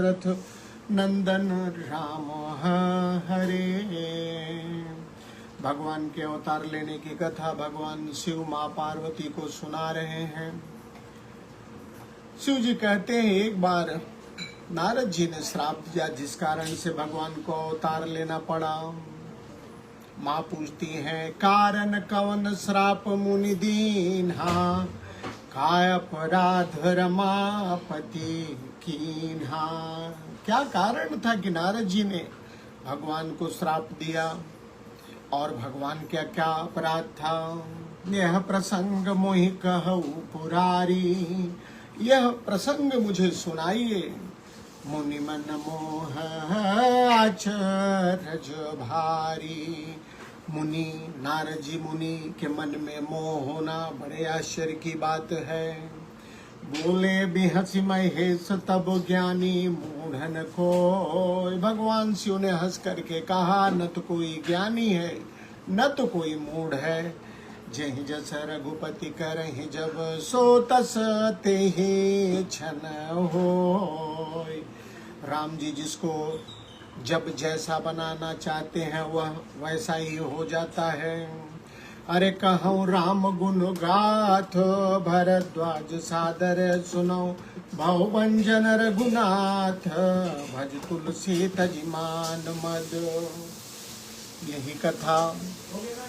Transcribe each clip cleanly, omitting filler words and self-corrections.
दशरथ नंदन राम हरे। भगवान के अवतार लेने की कथा भगवान शिव माँ पार्वती को सुना रहे हैं। शिव जी कहते हैं एक बार नारद जी ने श्राप दिया जिस कारण से भगवान को अवतार लेना पड़ा। माँ पूछती है कारण कवन श्राप मुनि दीन्हा, काय अपराध रमापति कीन्हा। क्या कारण था कि नारद जी ने भगवान को श्राप दिया और भगवान क्या क्या अपराध था। यह प्रसंग मोहि कहु पुरारी, यह प्रसंग मुझे सुनाइए। मुनि मन मोह आचरज भारी, मुनि नारद जी मुनि के मन में मोह होना बड़े आश्चर्य की बात है। बोले बिहसी महेश तब ज्ञानी मूढ़न को, भगवान शिव ने हंस करके कहा न तो कोई ज्ञानी है न तो कोई मूढ़ है। जहि जस रघुपति करहि जब सो तस तेहि छन होय। राम जी जिसको जब जैसा बनाना चाहते हैं वह वैसा ही हो जाता है। अरे कहूँ राम गुण गाथ भरद्वाज सादर सुनो, भव भंजन रघुनाथ भज तुलसी तजिमान मद। यही कथा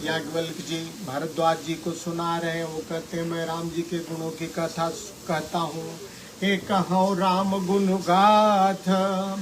याज्ञवल्क्य जी भरद्वाज जी को सुना रहे। वो कहते मैं राम जी के गुणों की कथा कहता हूँ। एक कहूँ राम गुण गाथ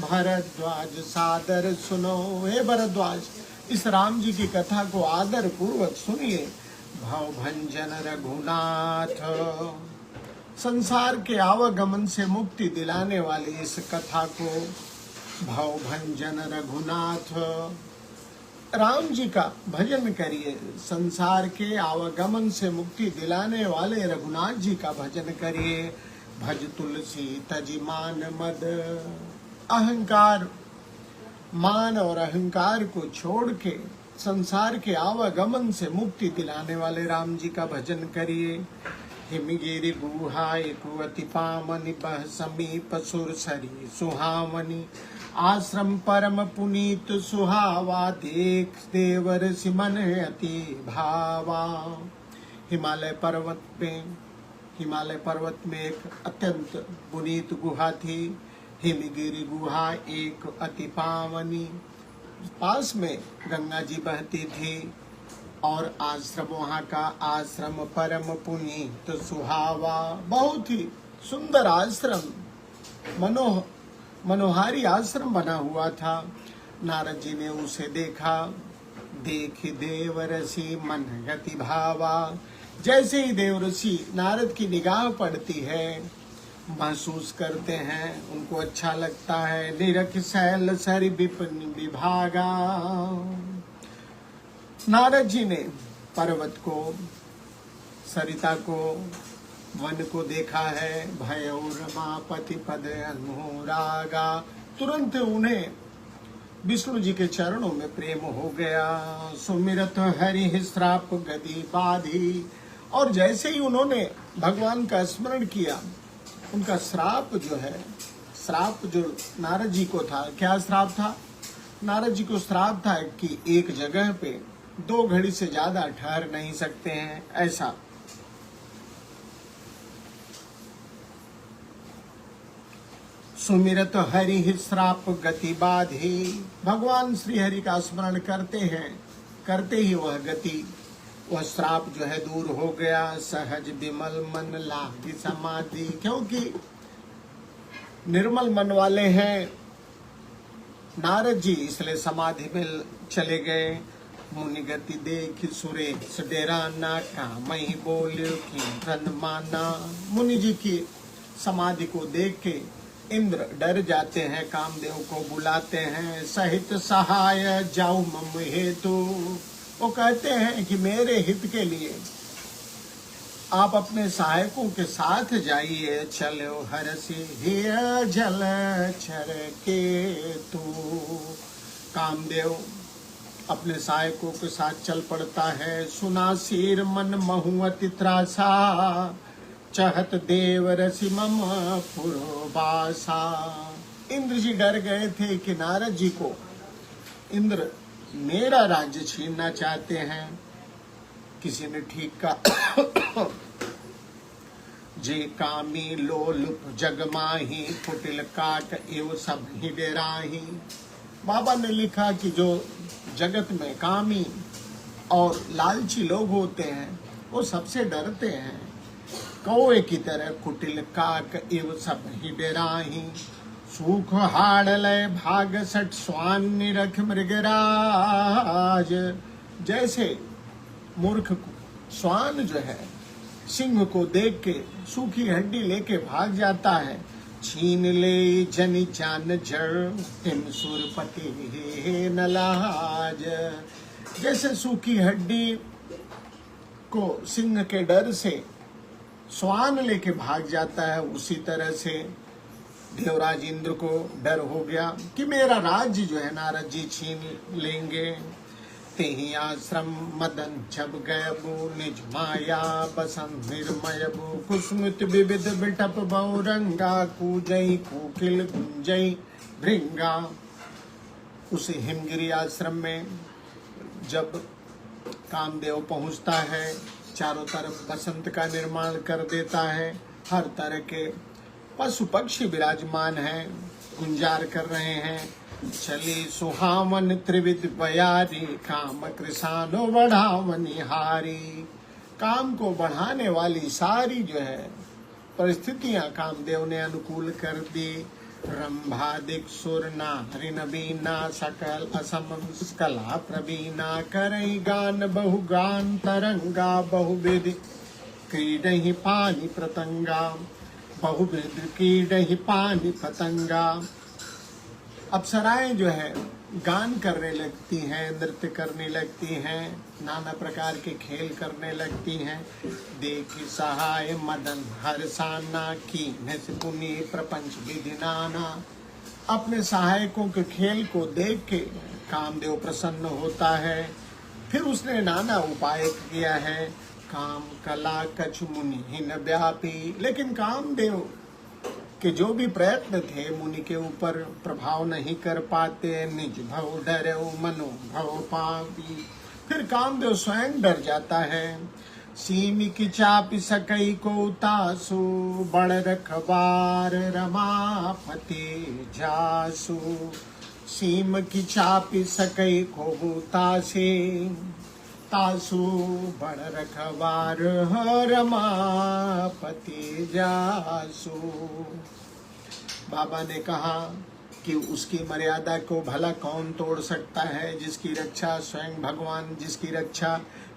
भरद्वाज सादर सुनो। हे भरद्वाज इस राम जी की कथा को आदर पूर्वक सुनिए। भव भंजन रघुनाथ, संसार के आवागमन से मुक्ति दिलाने वाली इस कथा को भव भंजन रघुनाथ, राम जी का भजन करिए। संसार के आवागमन से मुक्ति दिलाने वाले रघुनाथ जी का भजन करिए। भज तुलसी तजि मान मद, अहंकार मान और अहंकार को छोड़ के संसार के आवागमन से मुक्ति दिलाने वाले राम जी का भजन करिए। हिमगिरि गुहा एकुवति पामनि बह समीप सुरसरी सुहावनी, आश्रम परम पुनीत सुहावा देख देवर सिमन अति भावा। हिमालय पर्वत में एक अत्यंत पुनीत गुहा थी। हिमगिरि गुहा एक अति पावनी, पास में गंगा जी बहती थी और आश्रम वहाँ का आश्रम परम पुनीत सुहावा, बहुत ही सुंदर आश्रम, मनोहारी आश्रम बना हुआ था। नारद जी ने उसे देखा। देख देवऋषि मन गति भावा, जैसे ही देवऋषि नारद की निगाह पड़ती है महसूस करते हैं, उनको अच्छा लगता है। निरख शैल सरि विपिन विभागा, नारद जी ने पर्वत को, सरिता को, वन को देखा है। भय रमापति पद अनुरागा, तुरंत उन्हें विष्णु जी के चरणों में प्रेम हो गया। सुमिरत हरि श्राप गति बाधी, और जैसे ही उन्होंने भगवान का स्मरण किया उनका श्राप जो है, श्राप जो नारद जी को था, क्या श्राप था? नारद जी को श्राप था कि एक जगह पे 2 घड़ी से ज्यादा ठहर नहीं सकते हैं, ऐसा। सुमिरत हरि श्राप गति बाधी, भगवान श्री हरि का स्मरण करते हैं, करते ही वह गति, वह श्राप जो है दूर हो गया। सहज विमल मन लागी समाधि, क्योंकि निर्मल मन वाले हैं नारद जी, इसलिए समाधि में चले गए। मुनि गति देख सुरेश डेरा ना कामहि बोल्यो कि माना, मुनि जी की समाधि को देख के इंद्र डर जाते हैं, कामदेव को बुलाते हैं। सहित सहाय जाऊ मम हेतु, वो कहते हैं कि मेरे हित के लिए आप अपने सहायकों के साथ जाइए। चलो हरसि हिय जल चर के तू, कामदेव अपने सहायकों के साथ चल पड़ता है। सुना सिर मन महुअति त्रासा, चहत देव रसि मम पुरबासा, इंद्र जी डर गए थे कि नारद जी को इंद्र मेरा राज्य छीनना चाहते हैं। किसी ने ठीक कहा, जे कामी लोलुप जगमाही, कुटिल काट एव सब ही डेराही। बाबा ने लिखा कि जो जगत में कामी और लालची लोग होते हैं वो सबसे डरते हैं। कौए की तरह कुटिल काक एव सब ही डेराही, सूख हाड़ लय भाग सट स्वान निरख मृगराज। जैसे मूर्ख स्वान जो है सिंह को देख के सूखी हड्डी लेके भाग जाता है। छीन ले जनि जान जड़, तिम सुरपति हे नलाज। जैसे सूखी हड्डी को सिंह के डर से स्वान लेके भाग जाता है, उसी तरह से देवराज इंद्र को डर हो गया कि मेरा राज्य जो है नारद जी छीन लेंगे। तेहि आश्रम मदन जब गयबु, निज माया बसंत निर्मयबु। कुसुमित विविध बिटप बहुरंगा, कूजई कुकिल गुंजई भृंगा। उस हिमगिरी आश्रम में जब कामदेव पहुंचता है, चारों तरफ बसंत का निर्माण कर देता है। हर तरह के पशु पक्षी विराजमान हैं, गुंजार कर रहे हैं। चली सुहावन त्रिविध बयारी, काम कृषानो बढ़ावनी हारी। काम को बढ़ाने वाली सारी जो है परिस्थितियां कामदेव ने अनुकूल कर दी। रंभादिक सुर नारी नबीना, सकल असम कला प्रवीणा। करई गान बहुगान तरंगा, बहुविध क्रीडहि पानी प्रतंगा। बहुविध क्रीडहि पानी पतंगा। अप्सराएं जो है गान करने लगती हैं, नृत्य करने लगती हैं, नाना प्रकार के खेल करने लगती हैं। देखी सहाय मदन हरसाना, की पुनि प्रपंच विधि नाना। अपने सहायकों के खेल को देख के कामदेव प्रसन्न होता है। फिर उसने नाना उपाय किया है। काम कला कछ मुनि हिन व्यापी। लेकिन कामदेव कि जो भी प्रयत्न थे मुनि के ऊपर प्रभाव नहीं कर पाते। निज भव डरे मनो भव पापी। फिर कामदेव स्वयं डर जाता है। सीमी की चापी सकई को तासु, बड़ रखबार रमापति जासु। सीम की चापी सकई को तासे, तासु बड़ रखबार रमापति जासु। बाबा ने कहा कि उसकी मर्यादा को भला कौन तोड़ सकता है, जिसकी रक्षा स्वयं भगवान,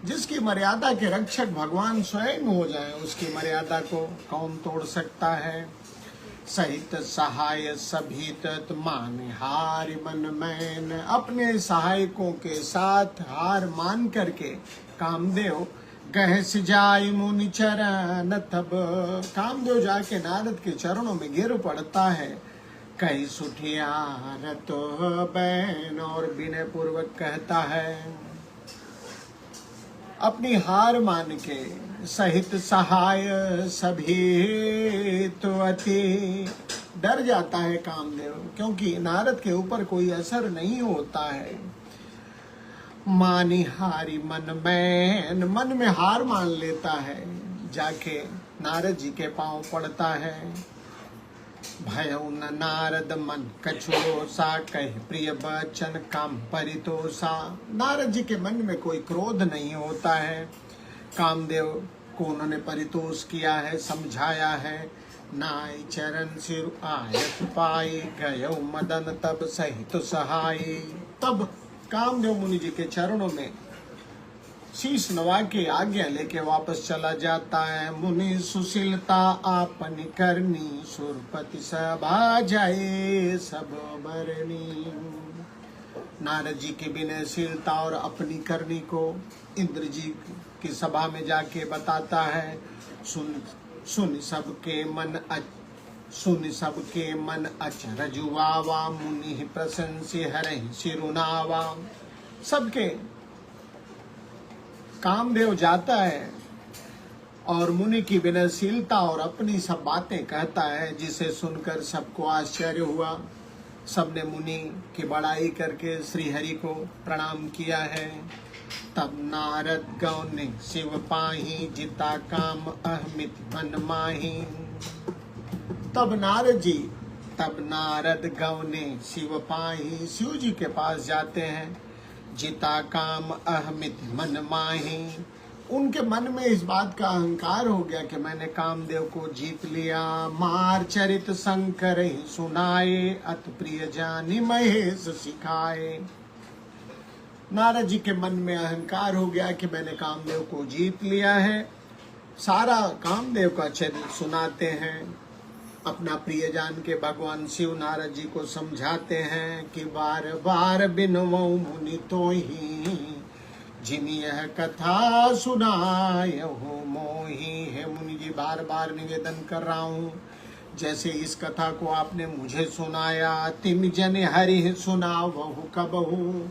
जिसकी मर्यादा के रक्षक भगवान स्वयं हो जाए, उसकी मर्यादा को कौन तोड़ सकता है। सहित सहाय सभी तत् माने हार मन मैन। अपने सहायकों के साथ हार मान करके कामदेव गहस जाय मुनि चरण। तब कामदेव जाके नारद के चरणों में गिर पड़ता है। कई सुठियार तो बैन, और विनय पूर्वक कहता है अपनी हार मान के, सहित सहाय सभी तो अति। डर जाता है कामदेव, क्योंकि नारद के ऊपर कोई असर नहीं होता है। मानी हारी मन में हार मान लेता है। जाके नारद जी के पांव पड़ता है। भयउ न नारद मन कछुरोसा, कह प्रिय बचन काम परितोषा। नारद जी के मन में कोई क्रोध नहीं होता है। कामदेव को उन्होंने परितोष किया है, समझाया है। नाय चरण सिर आयत पाई, गयो मदन तब सहित सहाय। तब कामदेव मुनि जी के चरणों में शीश नवा के आज्ञा लेके वापस चला जाता है। मुनि सुशीलता आपनी करनी, सुरपति सभा जाए सब बरनी। नारद जी की विनयशीलता और अपनी करनी को इंद्र जी की सभा में जाके बताता है। सुन सबके मन अचरजुआवा, मुनि प्रशंसी हरहि सिरुनावा। सबके कामदेव जाता है और मुनि की विनयशीलता और अपनी सब बातें कहता है, जिसे सुनकर सबको आश्चर्य हुआ। सबने मुनि की बड़ाई करके श्री हरि को प्रणाम किया है। तब नारद गौने शिव पाही, जिता काम अहमित मन माही। तब नारद गौने शिव पाही, शिव जी के पास जाते हैं। जिता काम अहमित मन माही, उनके मन में इस बात का अहंकार हो गया कि मैंने कामदेव को जीत लिया। मार चरित शंकर ही सुनाए, अत प्रिय जानी महेश सिखाए। नारद जी के मन में अहंकार हो गया कि मैंने कामदेव को जीत लिया है। सारा कामदेव का चरित्र सुनाते हैं। अपना प्रिय जान के भगवान शिव नारद जी को समझाते हैं कि बार बार बिनवौ मुनि तो ही, जिन यह कथा सुनाय हो मोही। है मुनि जी, बार बार निवेदन कर रहा हूँ, जैसे इस कथा को आपने मुझे सुनाया, तिम जन हरि सुनावहु कबहु।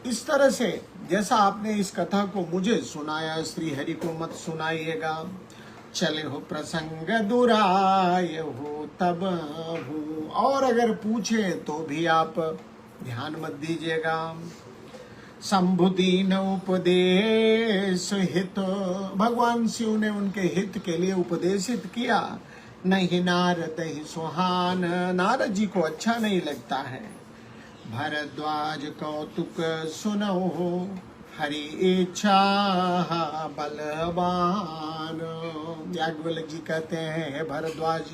इस तरह से जैसा आपने इस कथा को मुझे सुनाया, श्री हरि को मत सुनाइएगा। चले हो प्रसंग दुराय हो तब हो, और अगर पूछे तो भी आप ध्यान मत दीजिएगा। संबुदीन उपदेश हित, भगवान शिव ने उनके हित के लिए उपदेशित किया। नहीं नारद ही सुहान, नारद जी को अच्छा नहीं लगता है। भरद्वाज कौतुक सुनो, हरि इच्छा बलवान। याज्ञवल्क्य जी कहते हैं, भरद्वाज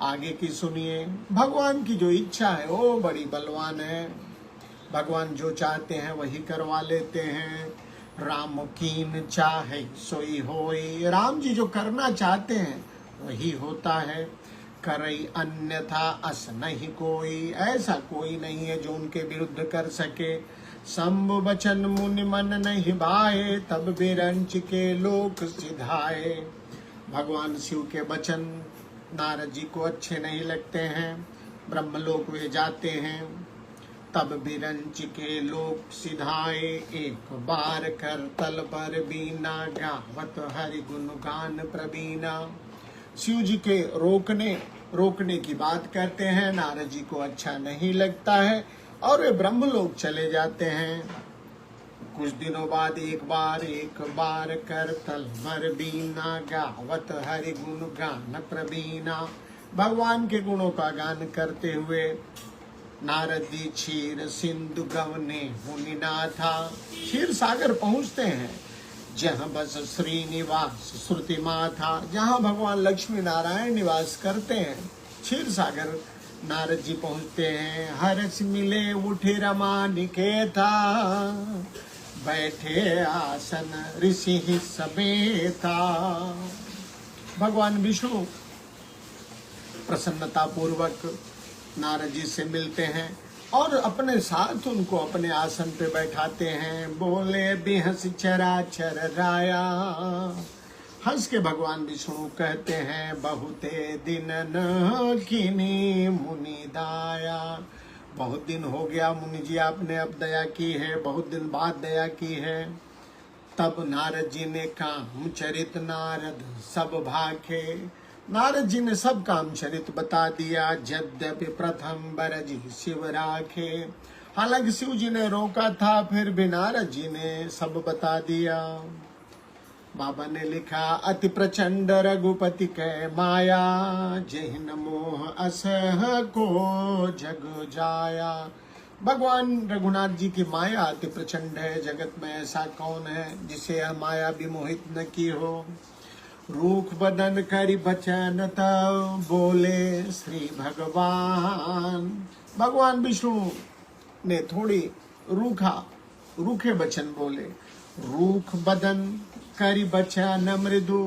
आगे की सुनिए, भगवान की जो इच्छा है वो बड़ी बलवान है। भगवान जो चाहते हैं वही करवा लेते हैं। राम कीन चाहे सोई होई, राम जी जो करना चाहते हैं वही होता है। करई अन्यथा अस नहीं कोई, ऐसा कोई नहीं है जो उनके विरुद्ध कर सके। शंभु बचन मुनि मन नहीं भाए, तब बिरंच के लोक सिधाए। भगवान शिव के वचन नारद जी को अच्छे नहीं लगते हैं। ब्रह्मलोक वे जाते हैं। तब बिरंच के लोक सिधाए, एक बार कर तल पर बीना, गावत हरि गुण गान प्रवीणा। शिव जी के रोकने की बात करते हैं, नारद जी को अच्छा नहीं लगता है और वे ब्रह्मलोक चले जाते हैं। कुछ दिनों बाद एक बार कर तल पर बीना, गावत हरि गुण गान प्रवीणा। भगवान के गुणों का गान करते हुए नारद जी क्षीर सिंधु गवने मुनिनाथा, क्षीर सागर पहुंचते हैं। जहाँ बस श्रीनिवास श्रुति माथा, जहाँ भगवान लक्ष्मी नारायण निवास करते हैं, क्षीर सागर नारद जी पहुंचते हैं। हर्ष मिले उठे रमा निकेता, बैठे आसन ऋषि ही समेता। भगवान विष्णु प्रसन्नता पूर्वक नारद जी से मिलते हैं और अपने साथ उनको अपने आसन पे बैठाते हैं। बोले बिहस चराचर राया, हंस के भगवान विष्णु कहते हैं, बहुते दिन न कीनी मुनि दाया। बहुत दिन हो गया मुनि जी आपने अब दया की है, बहुत दिन बाद दया की है। तब नारद जी ने काम चरित नारद सब भाखे, नारद जी ने सब काम चरित बता दिया। यद्यपि प्रथम बरजी शिव राखे, हालांकि शिव जी ने रोका था, फिर भी नारद जी ने सब बता दिया। बाबा ने लिखा, अति प्रचंड रघुपति के माया, जहिन मोह असह को जग जाया। भगवान रघुनाथ जी की माया अति प्रचंड है, जगत में ऐसा कौन है जिसे यह माया भी मोहित न की हो। रूख बदन करि बचन तब बोले श्री भगवान, भगवान विष्णु ने थोड़ी रूखे वचन बोले। रूख बदन करि बचन मृदु,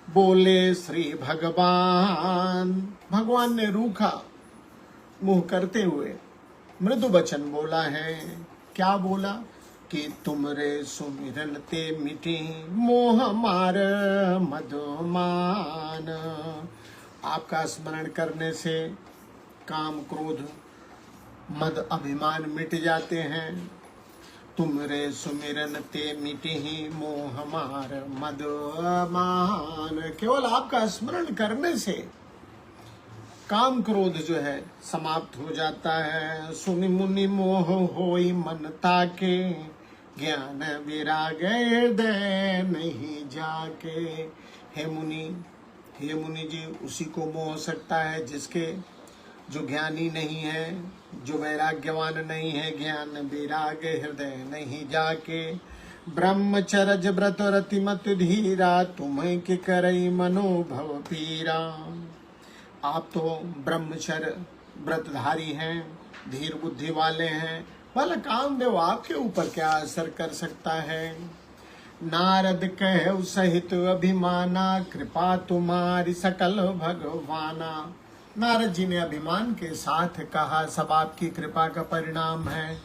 बोले श्री भगवान। भगवान ने रूखा मुंह करते हुए मृदु वचन बोला है। क्या बोला कि तुमरे सुमिरन ते मिटी, मोह मार मधुमान। आपका स्मरण करने से काम क्रोध मद अभिमान मिट जाते हैं। तुमरे सुमिरन ते मिटी ही मोह मार मद मान। केवल आपका स्मरण करने से काम क्रोध जो है समाप्त हो जाता है। सुनि मुनि मोह होई मन ताके, ज्ञान विराग हृदय नहीं जाके। हे मुनि जी, उसी को मोह सकता है जिसके जो ज्ञानी नहीं है, जो वैराग्यवान नहीं है। ज्ञान विराग हृदय नहीं जाके। ब्रह्मचर्य व्रत रतिमत धीरा, तुम्हें के करई मनोभव पीरा। आप तो ब्रह्मचर्य व्रतधारी हैं, धीर बुद्धि वाले हैं, भला कामदेव आपके ऊपर क्या असर कर सकता है। नारद कह सहित अभिमाना, कृपा तुम्हारी सकल भगवाना। नारद जी ने अभिमान के साथ कहा, सब आपकी कृपा का परिणाम है।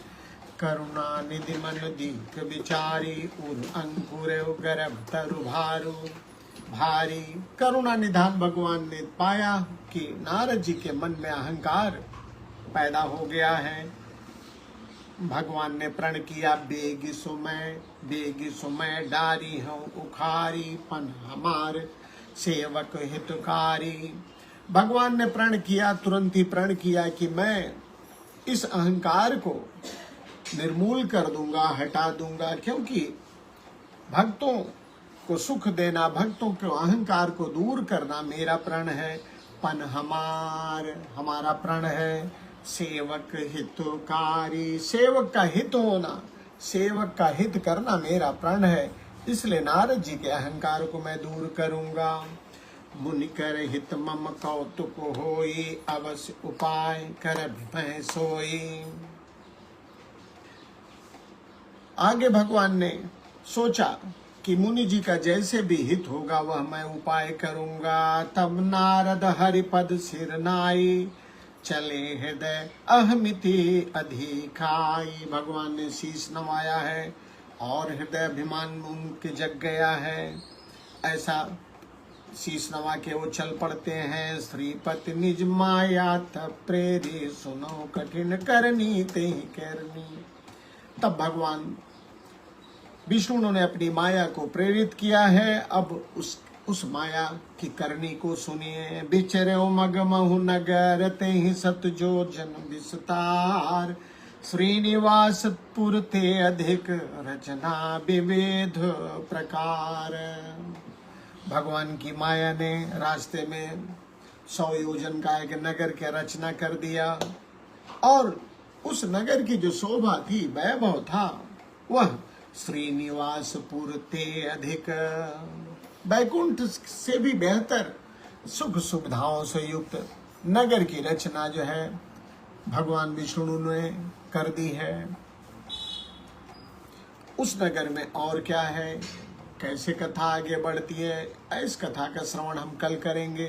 करुणा निधि मन दीख विचारी, उर अंकुर गर्भ तरु भारी। करुणा निधान भगवान ने पाया कि नारद जी के मन में अहंकार पैदा हो गया है। भगवान ने प्रण किया, बेगी सुमय डारी हूँ उखारी, पन हमार सेवक हितकारी। भगवान ने प्रण किया, तुरंत ही प्रण किया कि मैं इस अहंकार को निर्मूल कर दूंगा, हटा दूंगा, क्योंकि भक्तों को सुख देना, भक्तों के अहंकार को दूर करना मेरा प्रण है। पन हमारा प्रण है। सेवक हितकारी, सेवक का हित होना, सेवक का हित करना मेरा प्रण है। इसलिए नारद जी के अहंकार को मैं दूर करूंगा। मुनि कर हित मम कौतुक होई, अवश्य उपाय कर भय सोई। आगे भगवान ने सोचा कि मुनि जी का जैसे भी हित होगा वह मैं उपाय करूंगा। तब नारद हरिपद सिर नाई, चले हृदय अहमिति अधिकाई। भगवान ने शीश नवाया है और हृदय अभिमान उनके जग गया है। ऐसा शीश नवा के वो चल पड़ते हैं। श्रीपति निज माया तब प्रेरी, सुनो कठिन करनी ते करनी। तब भगवान विष्णु ने अपनी माया को प्रेरित किया है। अब उस माया की करनी को सुनिए। बिचरे मग महु नगर, ते ही सत जो जन विस्तार। श्रीनिवास पुर ते अधिक, रचना विविध प्रकार। भगवान की माया ने रास्ते में 100 योजन का एक नगर की रचना कर दिया, और उस नगर की जो शोभा थी, वैभव था, वह श्रीनिवासपुर ते अधिक, बैकुंठ से भी बेहतर सुख सुविधाओं से युक्त नगर की रचना जो है भगवान विष्णु ने कर दी है। उस नगर में और क्या है, कैसे कथा आगे बढ़ती है, इस कथा का श्रवण हम कल करेंगे।